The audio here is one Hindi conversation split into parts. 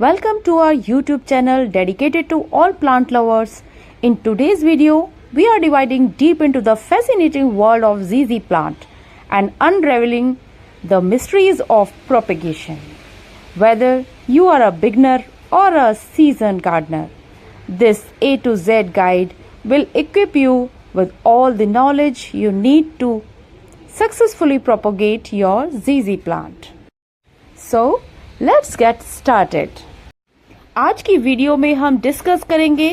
Welcome to our YouTube channel dedicated to all plant lovers. In today's video, we are dividing deep into the fascinating world of ZZ plant and unraveling the mysteries of propagation. Whether you are a beginner or a seasoned gardener, this A to Z guide will equip you with all the knowledge you need to successfully propagate your ZZ plant. So, let's get started. आज की वीडियो में हम डिस्कस करेंगे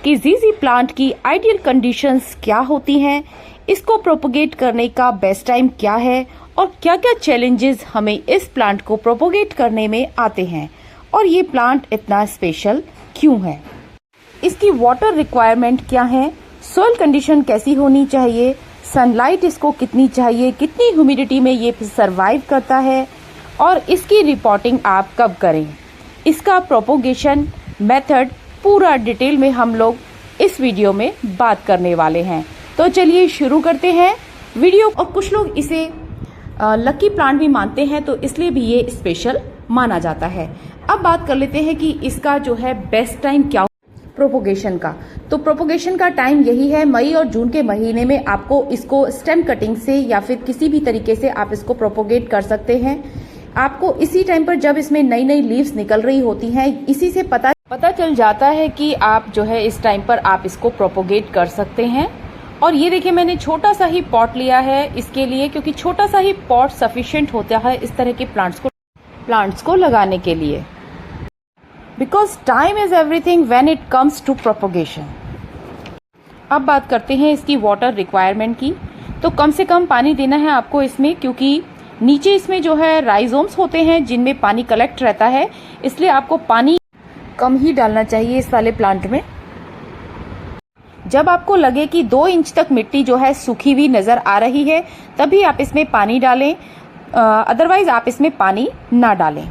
कि ZZ प्लांट की आइडियल कंडीशंस क्या होती हैं, इसको प्रोपोगेट करने का बेस्ट टाइम क्या है और क्या क्या चैलेंजेस हमें इस प्लांट को प्रोपोगेट करने में आते हैं और ये प्लांट इतना स्पेशल क्यों है, इसकी वाटर रिक्वायरमेंट क्या है, सोइल कंडीशन कैसी होनी चाहिए, सनलाइट इसको कितनी चाहिए, कितनी ह्यूमिडिटी में ये सरवाइव करता है और इसकी रिपोर्टिंग आप कब करें, इसका प्रोपोगेशन मेथड पूरा डिटेल में हम लोग इस वीडियो में बात करने वाले हैं। तो चलिए शुरू करते हैं वीडियो। और कुछ लोग इसे लकी प्लांट भी मानते हैं, तो इसलिए भी ये स्पेशल माना जाता है। अब बात कर लेते हैं कि इसका जो है बेस्ट टाइम क्या प्रोपोगेशन का। तो प्रोपोगेशन का टाइम यही है, मई और जून के महीने में आपको इसको स्टेम कटिंग से या फिर किसी भी तरीके से आप इसको प्रोपोगेट कर सकते हैं। आपको इसी टाइम पर जब इसमें नई नई लीव्स निकल रही होती हैं, इसी से पता चल जाता है कि आप जो है इस टाइम पर आप इसको प्रोपोगेट कर सकते हैं। और ये देखिए, मैंने छोटा सा ही पॉट लिया है इसके लिए, क्योंकि छोटा सा ही पॉट सफिशिएंट होता है इस तरह के प्लांट्स को लगाने के लिए। Because time is everything when it comes to propagation. अब बात करते हैं इसकी वाटर रिक्वायरमेंट की। तो कम से कम पानी देना है आपको इसमें, क्योंकि नीचे इसमें जो है राइजोम्स होते हैं जिनमें पानी कलेक्ट रहता है, इसलिए आपको पानी कम ही डालना चाहिए इस वाले प्लांट में। जब आपको लगे कि 2 इंच तक मिट्टी जो है सूखी हुई नजर आ रही है, तभी आप इसमें पानी डालें, अदरवाइज आप इसमें पानी ना डालें।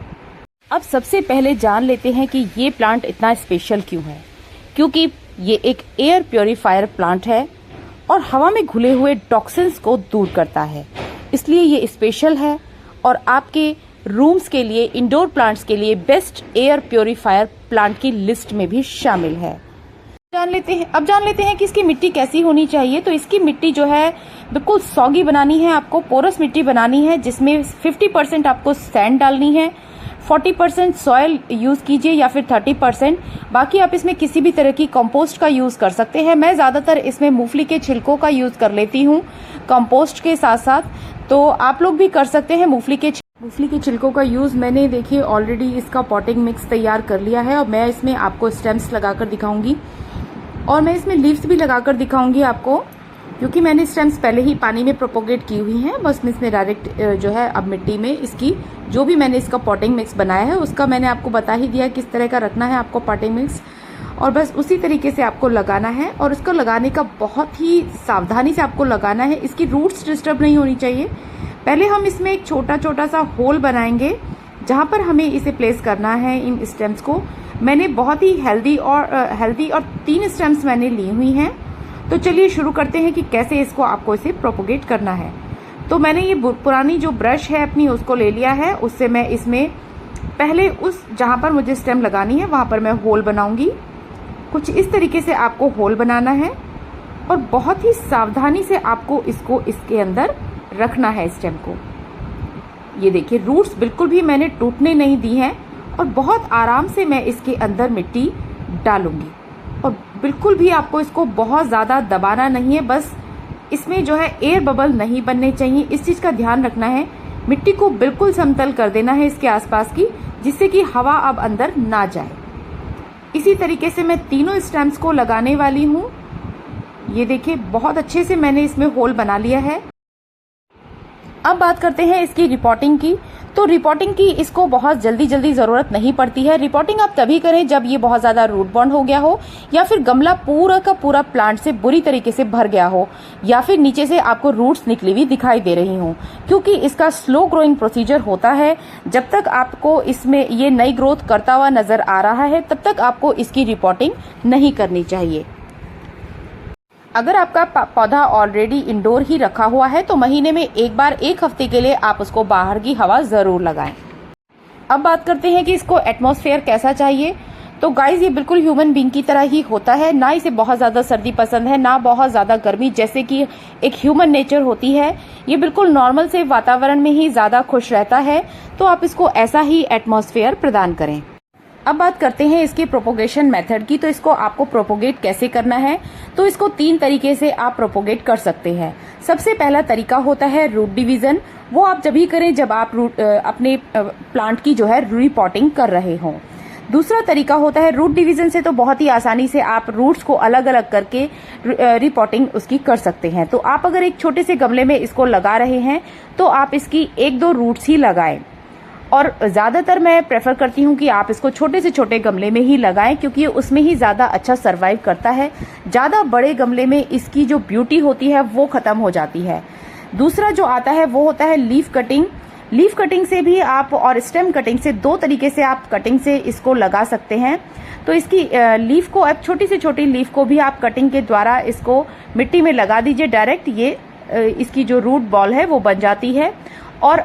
अब सबसे पहले जान लेते हैं कि ये प्लांट इतना स्पेशल क्यों है। क्योंकि ये एक एयर प्योरीफायर प्लांट है और हवा में घुले हुए टॉक्सिन्स को दूर करता है, इसलिए ये स्पेशल है और आपके रूम्स के लिए, इंडोर प्लांट्स के लिए बेस्ट एयर प्योरीफायर प्लांट की लिस्ट में भी शामिल है। अब जान लेते हैं कि इसकी मिट्टी कैसी होनी चाहिए। तो इसकी मिट्टी जो है बिल्कुल सॉगी बनानी है, आपको पोरस मिट्टी बनानी है, जिसमें 50% आपको सैंड डालनी है, 40% सॉयल यूज कीजिए या फिर 30%। बाकी आप इसमें किसी भी तरह की कंपोस्ट का यूज कर सकते हैं। मैं ज्यादातर इसमें मूंगफली के छिलकों का यूज कर लेती हूँ कंपोस्ट के साथ साथ, तो आप लोग भी कर सकते हैं मूंगफली के छिलकों का यूज। मैंने देखिए ऑलरेडी इसका पॉटिंग मिक्स तैयार कर लिया है और मैं इसमें आपको स्टेम्स लगाकर दिखाऊंगी और मैं इसमें लीव्स भी लगाकर दिखाऊंगी आपको, क्योंकि मैंने स्टेम्स पहले ही पानी में प्रोपोगेट की हुई हैं। बस मैं इसमें डायरेक्ट जो है अब मिट्टी में इसकी जो भी मैंने इसका पॉटिंग मिक्स बनाया है उसका मैंने आपको बता ही दिया किस तरह का रखना है आपको पॉटिंग मिक्स, और बस उसी तरीके से आपको लगाना है। और इसको लगाने का बहुत ही सावधानी से आपको लगाना है, इसकी रूट्स डिस्टर्ब नहीं होनी चाहिए। पहले हम इसमें एक छोटा छोटा सा होल बनाएंगे जहां पर हमें इसे प्लेस करना है इन स्टेम्स को। मैंने बहुत ही हेल्दी और 3 स्टेम्स मैंने ली हुई हैं। तो चलिए शुरू करते हैं कि कैसे इसको आपको इसे प्रोपोगेट करना है। तो मैंने ये पुरानी जो ब्रश है अपनी उसको ले लिया है, उससे मैं इसमें पहले उस जहां पर मुझे स्टेम लगानी है वहां पर मैं होल बनाऊंगी। कुछ इस तरीके से आपको होल बनाना है और बहुत ही सावधानी से आपको इसको इसके अंदर रखना है स्टेम को। ये देखिए, रूट्स बिल्कुल भी मैंने टूटने नहीं दी हैं और बहुत आराम से मैं इसके अंदर मिट्टी डालूंगी। और बिल्कुल भी आपको इसको बहुत ज्यादा दबाना नहीं है, बस इसमें जो है एयर बबल नहीं बनने चाहिए, इस चीज का ध्यान रखना है। मिट्टी को बिल्कुल समतल कर देना है इसके आसपास की, जिससे कि हवा अब अंदर ना जाए। इसी तरीके से मैं तीनों स्टेम्स को लगाने वाली हूँ। ये देखिए, बहुत अच्छे से मैंने इसमें होल बना लिया है। अब बात करते हैं इसकी रिपोर्टिंग की। तो रिपोर्टिंग की इसको बहुत जल्दी जरूरत नहीं पड़ती है। रिपोर्टिंग आप तभी करें जब ये बहुत ज्यादा रूट बॉन्ड हो गया हो, या फिर गमला पूरा का पूरा प्लांट से बुरी तरीके से भर गया हो, या फिर नीचे से आपको रूट्स निकली हुई दिखाई दे रही हो, क्योंकि इसका स्लो ग्रोइंग प्रोसीजर होता है। जब तक आपको इसमें ये नई ग्रोथ करता हुआ नजर आ रहा है, तब तक आपको इसकी रिपोर्टिंग नहीं करनी चाहिए। अगर आपका पौधा ऑलरेडी इंडोर ही रखा हुआ है, तो महीने में एक बार 1 हफ्ते के लिए आप उसको बाहर की हवा जरूर लगाएं। अब बात करते हैं कि इसको एटमॉस्फेयर कैसा चाहिए। तो गाइज ये बिल्कुल ह्यूमन बीइंग की तरह ही होता है, ना इसे बहुत ज़्यादा सर्दी पसंद है ना बहुत ज़्यादा गर्मी, जैसे कि एक ह्यूमन नेचर होती है। ये बिल्कुल नॉर्मल से वातावरण में ही ज़्यादा खुश रहता है, तो आप इसको ऐसा ही एटमॉस्फेयर प्रदान करें। अब बात करते हैं इसके प्रोपोगेशन मेथड की। तो इसको आपको प्रोपोगेट कैसे करना है, तो इसको 3 तरीके से आप प्रोपोगेट कर सकते हैं। सबसे पहला तरीका होता है रूट डिवीजन। वो आप जब ही करें जब आप अपने प्लांट की जो है रीपॉटिंग कर रहे हों। दूसरा तरीका होता है रूट डिवीजन से तो बहुत ही आसानी से आप रूट्स को अलग अलग करके रिपॉटिंग उसकी कर सकते हैं। तो आप अगर एक छोटे से गमले में इसको लगा रहे हैं तो आप इसकी 1-2 रूट्स ही लगाएं, और ज़्यादातर मैं प्रेफर करती हूँ कि आप इसको छोटे से छोटे गमले में ही लगाएं, क्योंकि उसमें ही ज़्यादा अच्छा सर्वाइव करता है। ज़्यादा बड़े गमले में इसकी जो ब्यूटी होती है वो ख़त्म हो जाती है। दूसरा जो आता है वो होता है लीफ कटिंग। लीफ कटिंग से भी आप, और स्टेम कटिंग से, 2 तरीके से आप कटिंग से इसको लगा सकते हैं। तो इसकी लीफ को, अब छोटी से छोटी लीफ को भी आप कटिंग के द्वारा इसको मिट्टी में लगा दीजिए डायरेक्ट। ये इसकी जो रूट बॉल है वो बन जाती है। और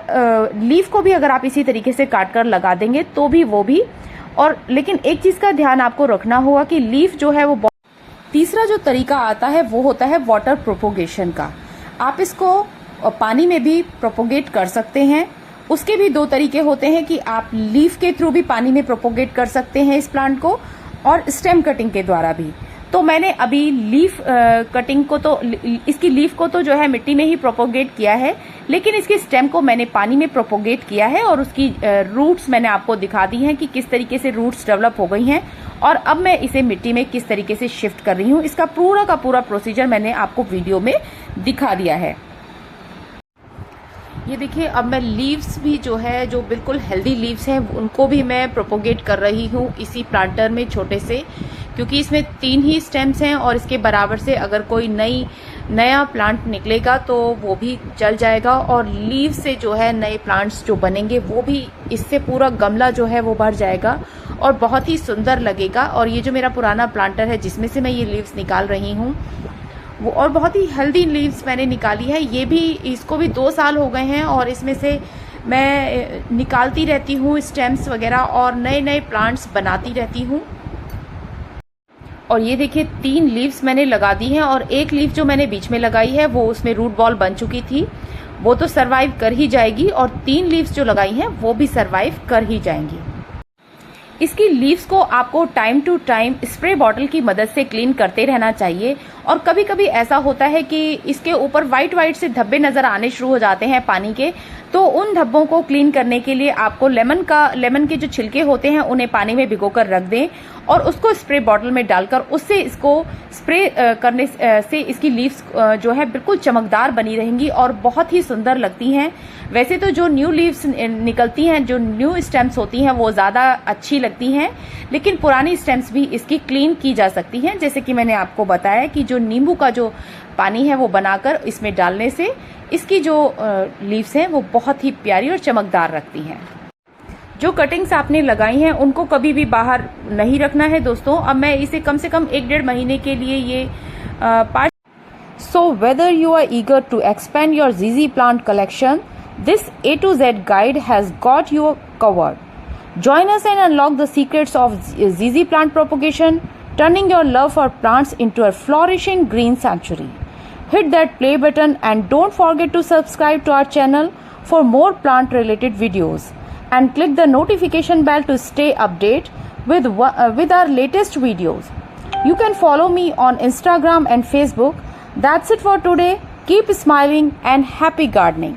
लीफ को भी अगर आप इसी तरीके से काट कर लगा देंगे तो भी वो भी। और लेकिन एक चीज़ का ध्यान आपको रखना होगा कि लीफ जो है वो। तीसरा जो तरीका आता है वो होता है वाटर प्रोपोगेशन का। आप इसको पानी में भी प्रोपोगेट कर सकते हैं। उसके भी 2 तरीके होते हैं कि आप लीफ के थ्रू भी पानी में प्रोपोगेट कर सकते हैं इस प्लांट को, और स्टेम कटिंग के द्वारा भी। तो मैंने अभी लीफ कटिंग को, तो इसकी लीफ को तो जो है मिट्टी में ही प्रोपोगेट किया है, लेकिन इसकी स्टेम को मैंने पानी में प्रोपोगेट किया है, और उसकी रूट्स मैंने आपको दिखा दी हैं कि किस तरीके से रूट्स डेवलप हो गई हैं। और अब मैं इसे मिट्टी में किस तरीके से शिफ्ट कर रही हूँ, इसका पूरा का पूरा प्रोसीजर मैंने आपको वीडियो में दिखा दिया है। ये देखिए, अब मैं लीव्स भी जो है, जो बिल्कुल हेल्दी लीव्स हैं, उनको भी मैं प्रोपोगेट कर रही हूँ इसी प्लांटर में छोटे से, क्योंकि इसमें 3 ही स्टेम्स हैं और इसके बराबर से अगर कोई नया प्लांट निकलेगा तो वो भी चल जाएगा, और लीव से जो है नए प्लांट्स जो बनेंगे वो भी, इससे पूरा गमला जो है वो भर जाएगा और बहुत ही सुंदर लगेगा। और ये जो मेरा पुराना प्लांटर है जिसमें से मैं ये लीव्स निकाल रही हूँ वो, और बहुत ही हेल्दी लीव्स मैंने निकाली है। ये भी, इसको भी 2 साल हो गए हैं और इसमें से मैं निकालती रहती हूँ स्टेम्स वगैरह और नए नए प्लांट्स बनाती रहती हूँ। और ये देखिए 3 लीव्स मैंने लगा दी हैं, और 1 लीफ जो मैंने बीच में लगाई है वो उसमें रूट बॉल बन चुकी थी, वो तो सरवाइव कर ही जाएगी, और 3 लीव्स जो लगाई हैं वो भी सरवाइव कर ही जाएंगी। इसकी लीव्स को आपको time to time spray bottle की मदद से क्लीन करते रहना चाहिए। और कभी कभी ऐसा होता है कि इसके ऊपर वाइट से धब्बे नजर आने शुरू हो जाते हैं पानी के, तो उन धब्बों को क्लीन करने के लिए आपको लेमन के जो छिलके होते हैं उन्हें पानी में भिगोकर रख दें, और उसको स्प्रे बॉटल में डालकर उससे इसको स्प्रे करने से इसकी लीव्स जो है बिल्कुल चमकदार बनी रहेंगी और बहुत ही सुंदर लगती हैं। वैसे तो जो न्यू लीव्स निकलती हैं, जो न्यू स्टेम्स होती हैं, वो ज़्यादा अच्छी लगती हैं, लेकिन पुरानी स्टेम्स भी इसकी क्लीन की जा सकती हैं। जैसे कि मैंने आपको बताया कि जो नींबू का जो पानी है वो बनाकर इसमें डालने से इसकी जो लीव्स हैं वो बहुत ही प्यारी और चमकदार रखती हैं। जो कटिंग्स आपने लगाई हैं उनको कभी भी बाहर नहीं रखना है दोस्तों। अब मैं इसे कम से कम 1-1.5 महीने के लिए ये part. So whether you are eager to expand your ZZ plant collection, this A to Z guide has got you covered. Join us and unlock the secrets of ZZ plant propagation, turning your love for plants into a flourishing green sanctuary. Hit that play button and don't forget to subscribe to our channel for more plant related videos, and click the notification bell to stay updated with our latest videos. You can follow me on Instagram and Facebook. That's it for today. Keep smiling and happy gardening.